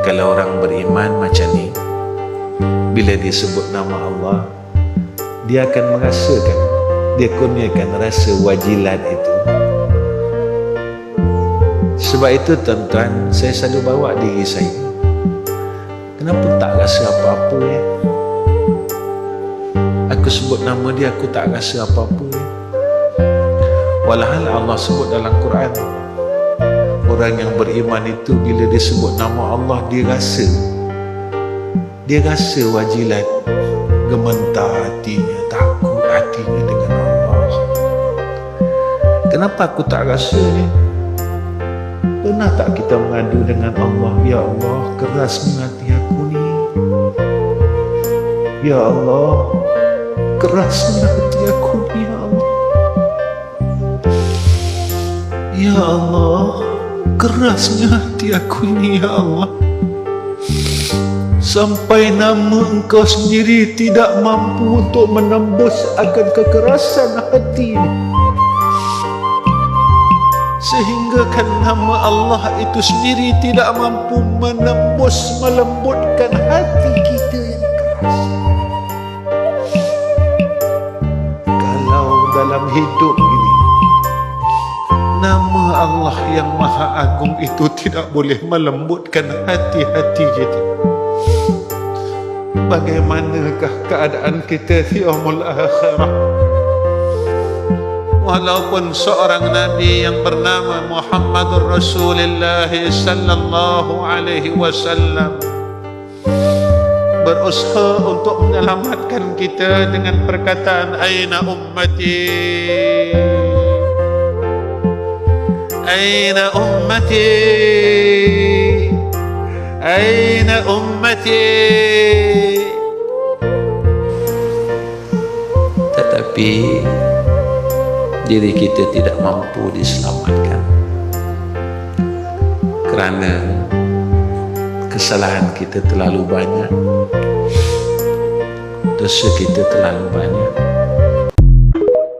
Kalau orang beriman macam ni, bila dia sebut nama Allah, dia akan merasakan, dia kurniakan rasa wajilat itu. Sebab itu tuan-tuan, saya selalu bawa diri saya, kenapa tak rasa apa-apa ya? Aku sebut nama dia, aku tak rasa apa-apa ya? Walhal Allah sebut dalam Quran, orang yang beriman itu bila dia sebut nama Allah, dia rasa wajilat, gementar hatinya, takut hatinya dengan Allah. Kenapa aku tak rasa ni? Pernah tak kita mengadu dengan Allah, ya Allah, kerasnya hati aku ni, ya Allah, kerasnya hati aku ni, ya Allah, ya Allah, kerasnya hati aku ini, ya Allah, sampai nama Engkau sendiri tidak mampu untuk menembus akan kekerasan hati ini. Sehingga kan nama Allah itu sendiri tidak mampu menembus, melembutkan hati kita yang keras. Kalau dalam hidup ini nama Allah yang Maha Agung itu tidak boleh melembutkan hati-hati kita, bagaimanakah keadaan kita di yaumul akhirah? Walaupun seorang Nabi yang bernama Muhammadur Rasulullah sallallahu alaihi wasallam berusaha untuk menyelamatkan kita dengan perkataan aina ummati, aina ummati, aina ummati, tetapi diri kita tidak mampu diselamatkan kerana kesalahan kita terlalu banyak, dosa kita terlalu banyak.